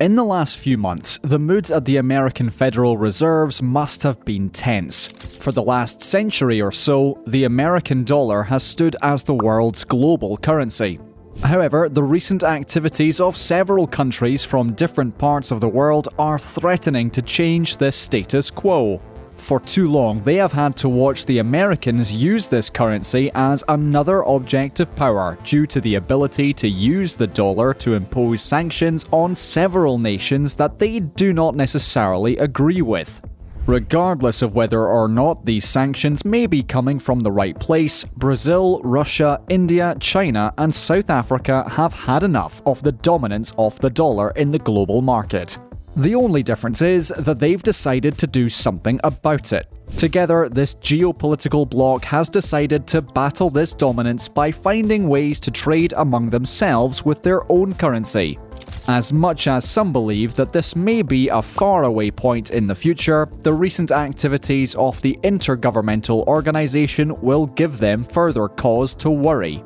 In the last few months, the mood at the American Federal Reserves must have been tense. For the last century or so, the American dollar has stood as the world's global currency. However, the recent activities of several countries from different parts of the world are threatening to change this status quo. For too long, they have had to watch the Americans use this currency as another object of power due to the ability to use the dollar to impose sanctions on several nations that they do not necessarily agree with. Regardless of whether or not these sanctions may be coming from the right place, Brazil, Russia, India, China, and South Africa have had enough of the dominance of the dollar in the global market. The only difference is that they've decided to do something about it. Together, this geopolitical bloc has decided to battle this dominance by finding ways to trade among themselves with their own currency. As much as some believe that this may be a faraway point in the future, the recent activities of the Intergovernmental Organization will give them further cause to worry.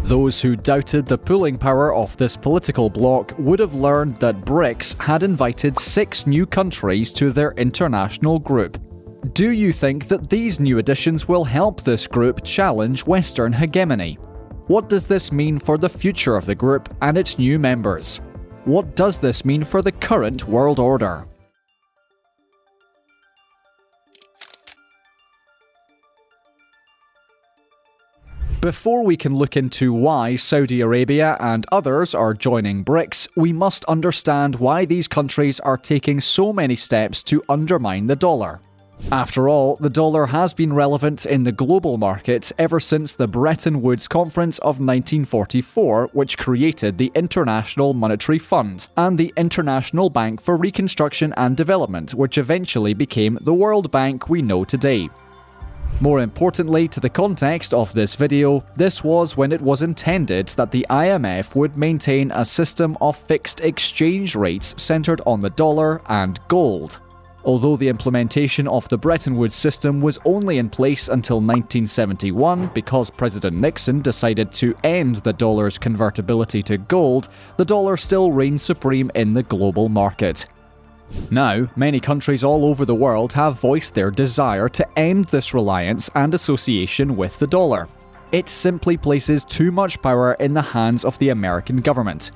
Those who doubted the pulling power of this political bloc would have learned that BRICS had invited 6 new countries to their international group. Do you think that these new additions will help this group challenge Western hegemony? What does this mean for the future of the group and its new members? What does this mean for the current world order? Before we can look into why Saudi Arabia and others are joining BRICS, we must understand why these countries are taking so many steps to undermine the dollar. After all, the dollar has been relevant in the global market ever since the Bretton Woods Conference of 1944, which created the International Monetary Fund, and the International Bank for Reconstruction and Development, which eventually became the World Bank we know today. More importantly to the context of this video, this was when it was intended that the IMF would maintain a system of fixed exchange rates centered on the dollar and gold. Although the implementation of the Bretton Woods system was only in place until 1971 because President Nixon decided to end the dollar's convertibility to gold, the dollar still reigned supreme in the global market. Now, many countries all over the world have voiced their desire to end this reliance and association with the dollar. It simply places too much power in the hands of the American government.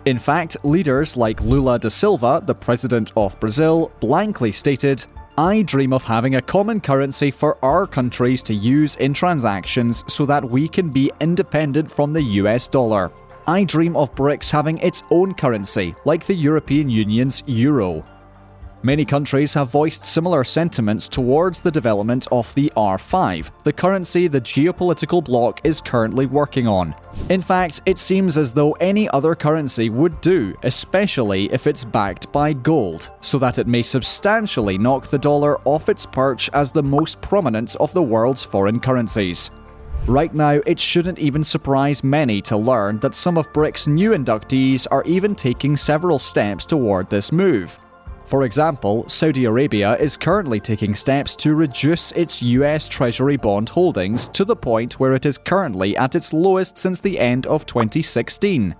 In fact, leaders like Lula da Silva, the president of Brazil, blankly stated, "I dream of having a common currency for our countries to use in transactions so that we can be independent from the US dollar. I dream of BRICS having its own currency, like the European Union's euro." Many countries have voiced similar sentiments towards the development of the R5, the currency the geopolitical bloc is currently working on. In fact, it seems as though any other currency would do, especially if it's backed by gold, so that it may substantially knock the dollar off its perch as the most prominent of the world's foreign currencies. Right now, it shouldn't even surprise many to learn that some of BRICS' new inductees are even taking several steps toward this move. For example, Saudi Arabia is currently taking steps to reduce its US Treasury bond holdings to the point where it is currently at its lowest since the end of 2016.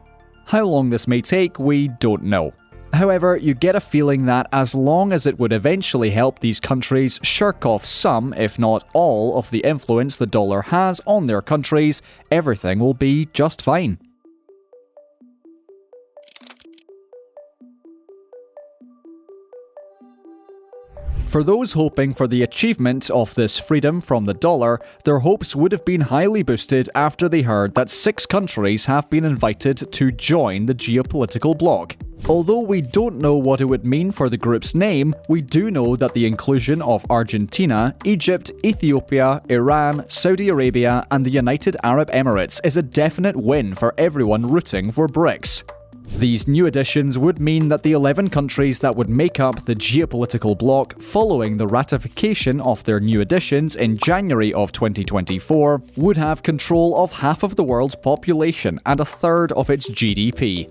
How long this may take, we don't know. However, you get a feeling that as long as it would eventually help these countries shirk off some, if not all, of the influence the dollar has on their countries, everything will be just fine. For those hoping for the achievement of this freedom from the dollar, their hopes would have been highly boosted after they heard that 6 countries have been invited to join the geopolitical bloc. Although we don't know what it would mean for the group's name, we do know that the inclusion of Argentina, Egypt, Ethiopia, Iran, Saudi Arabia, and the United Arab Emirates is a definite win for everyone rooting for BRICS. These new additions would mean that the 11 countries that would make up the geopolitical bloc following the ratification of their new additions in January of 2024 would have control of half of the world's population and a third of its GDP.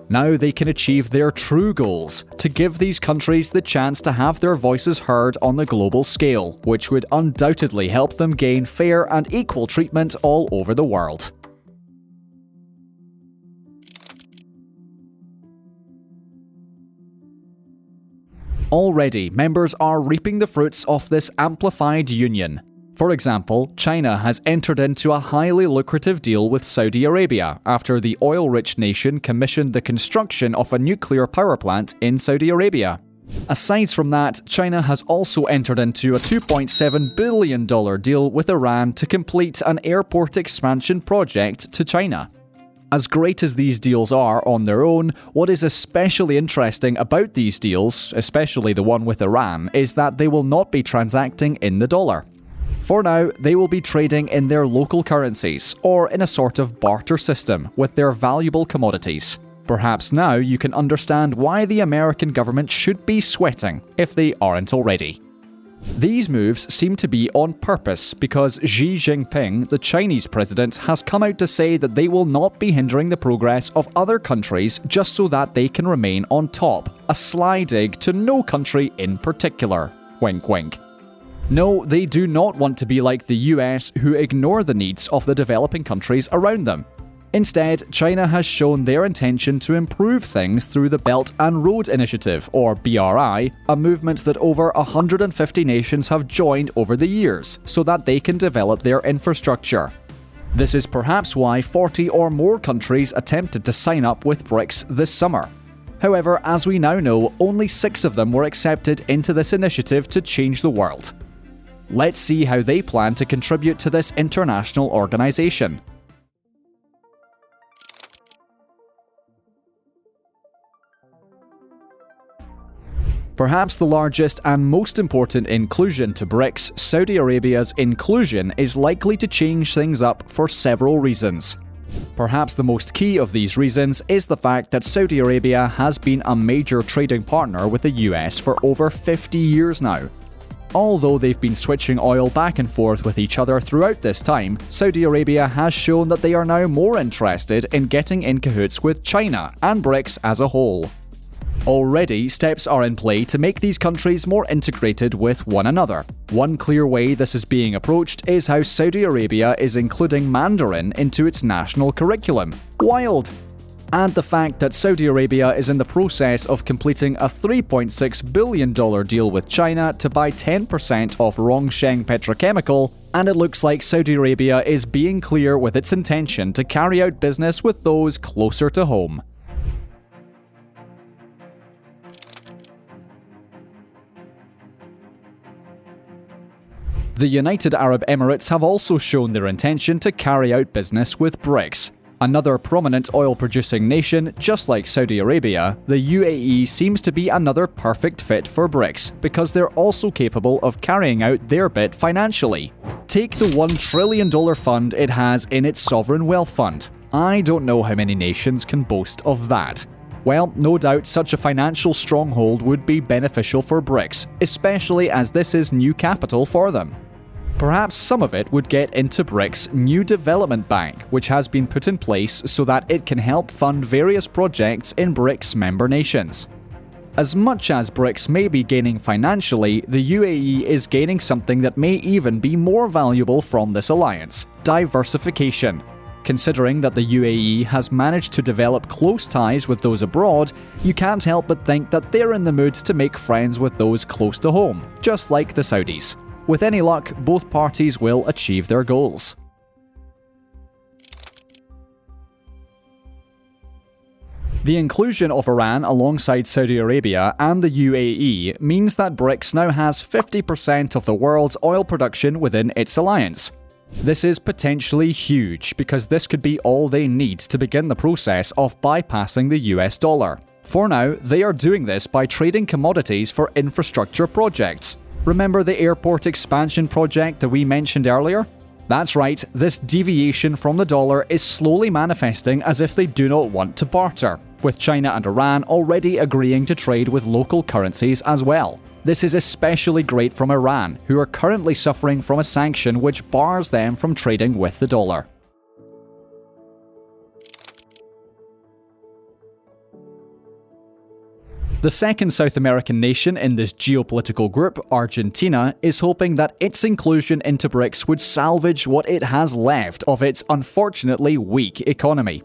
Now they can achieve their true goals, to give these countries the chance to have their voices heard on the global scale, which would undoubtedly help them gain fair and equal treatment all over the world. Already, members are reaping the fruits of this amplified union. For example, China has entered into a highly lucrative deal with Saudi Arabia after the oil-rich nation commissioned the construction of a nuclear power plant in Saudi Arabia. Aside from that, China has also entered into a $2.7 billion deal with Iran to complete an airport expansion project to China. As great as these deals are on their own, what is especially interesting about these deals, especially the one with Iran, is that they will not be transacting in the dollar. For now, they will be trading in their local currencies, or in a sort of barter system with their valuable commodities. Perhaps now you can understand why the American government should be sweating, if they aren't already. These moves seem to be on purpose because Xi Jinping, the Chinese president, has come out to say that they will not be hindering the progress of other countries just so that they can remain on top, a sly dig to no country in particular. Wink wink. No, they do not want to be like the US, who ignore the needs of the developing countries around them. Instead, China has shown their intention to improve things through the Belt and Road Initiative, or BRI, a movement that over 150 nations have joined over the years, so that they can develop their infrastructure. This is perhaps why 40 or more countries attempted to sign up with BRICS this summer. However, as we now know, only 6 of them were accepted into this initiative to change the world. Let's see how they plan to contribute to this international organization. Perhaps the largest and most important inclusion to BRICS, Saudi Arabia's inclusion is likely to change things up for several reasons. Perhaps the most key of these reasons is the fact that Saudi Arabia has been a major trading partner with the US for over 50 years now. Although they've been switching oil back and forth with each other throughout this time, Saudi Arabia has shown that they are now more interested in getting in cahoots with China and BRICS as a whole. Already, steps are in play to make these countries more integrated with one another. One clear way this is being approached is how Saudi Arabia is including Mandarin into its national curriculum. Wild! And the fact that Saudi Arabia is in the process of completing a $3.6 billion deal with China to buy 10% of Rongsheng Petrochemical, and it looks like Saudi Arabia is being clear with its intention to carry out business with those closer to home. The United Arab Emirates have also shown their intention to carry out business with BRICS. Another prominent oil-producing nation, just like Saudi Arabia, the UAE seems to be another perfect fit for BRICS because they're also capable of carrying out their bit financially. Take the $1 trillion fund it has in its sovereign wealth fund. I don't know how many nations can boast of that. Well, no doubt such a financial stronghold would be beneficial for BRICS, especially as this is new capital for them. Perhaps some of it would get into BRICS' new development bank, which has been put in place so that it can help fund various projects in BRICS member nations. As much as BRICS may be gaining financially, the UAE is gaining something that may even be more valuable from this alliance: diversification. Considering that the UAE has managed to develop close ties with those abroad, you can't help but think that they're in the mood to make friends with those close to home, just like the Saudis. With any luck, both parties will achieve their goals. The inclusion of Iran alongside Saudi Arabia and the UAE means that BRICS now has 50% of the world's oil production within its alliance. This is potentially huge because this could be all they need to begin the process of bypassing the US dollar. For now, they are doing this by trading commodities for infrastructure projects. Remember the airport expansion project that we mentioned earlier? That's right, this deviation from the dollar is slowly manifesting as if they do not want to barter, with China and Iran already agreeing to trade with local currencies as well. This is especially great from Iran, who are currently suffering from a sanction which bars them from trading with the dollar. The second South American nation in this geopolitical group, Argentina, is hoping that its inclusion into BRICS would salvage what it has left of its unfortunately weak economy.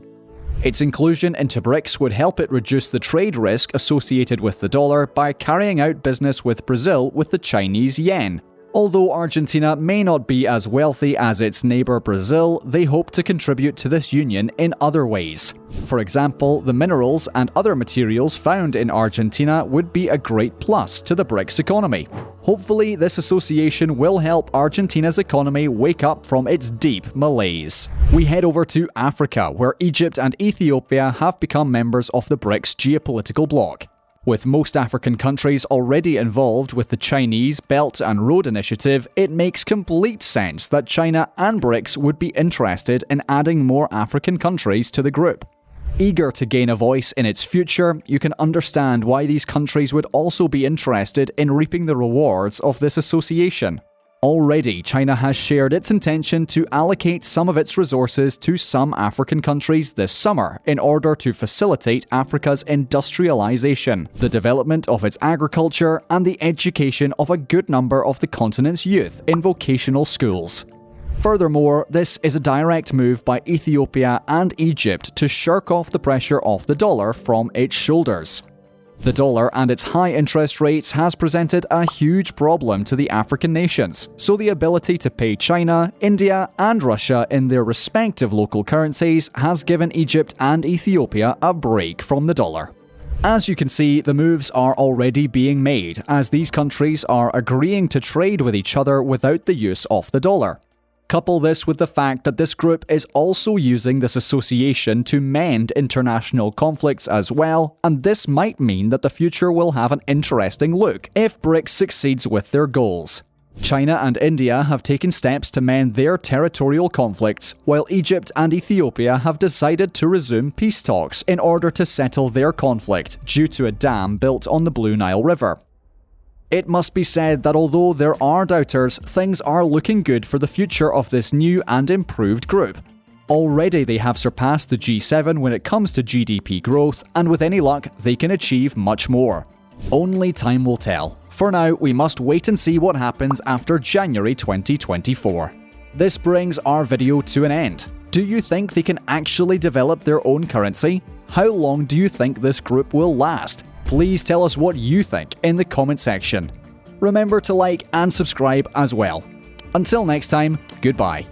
Its inclusion into BRICS would help it reduce the trade risk associated with the dollar by carrying out business with Brazil with the Chinese yen. Although Argentina may not be as wealthy as its neighbour Brazil, they hope to contribute to this union in other ways. For example, the minerals and other materials found in Argentina would be a great plus to the BRICS economy. Hopefully, this association will help Argentina's economy wake up from its deep malaise. We head over to Africa, where Egypt and Ethiopia have become members of the BRICS geopolitical bloc. With most African countries already involved with the Chinese Belt and Road Initiative, it makes complete sense that China and BRICS would be interested in adding more African countries to the group. Eager to gain a voice in its future, you can understand why these countries would also be interested in reaping the rewards of this association. Already, China has shared its intention to allocate some of its resources to some African countries this summer in order to facilitate Africa's industrialization, the development of its agriculture, and the education of a good number of the continent's youth in vocational schools. Furthermore, this is a direct move by Ethiopia and Egypt to shirk off the pressure of the dollar from its shoulders. The dollar and its high interest rates has presented a huge problem to the African nations, so the ability to pay China, India, and Russia in their respective local currencies has given Egypt and Ethiopia a break from the dollar. As you can see, the moves are already being made, as these countries are agreeing to trade with each other without the use of the dollar. Couple this with the fact that this group is also using this association to mend international conflicts as well, and this might mean that the future will have an interesting look if BRICS succeeds with their goals. China and India have taken steps to mend their territorial conflicts, while Egypt and Ethiopia have decided to resume peace talks in order to settle their conflict due to a dam built on the Blue Nile River. It must be said that although there are doubters, things are looking good for the future of this new and improved group. Already they have surpassed the G7 when it comes to GDP growth, and with any luck, they can achieve much more. Only time will tell. For now, we must wait and see what happens after January 2024. This brings our video to an end. Do you think they can actually develop their own currency? How long do you think this group will last? Please tell us what you think in the comment section. Remember to like and subscribe as well. Until next time, goodbye.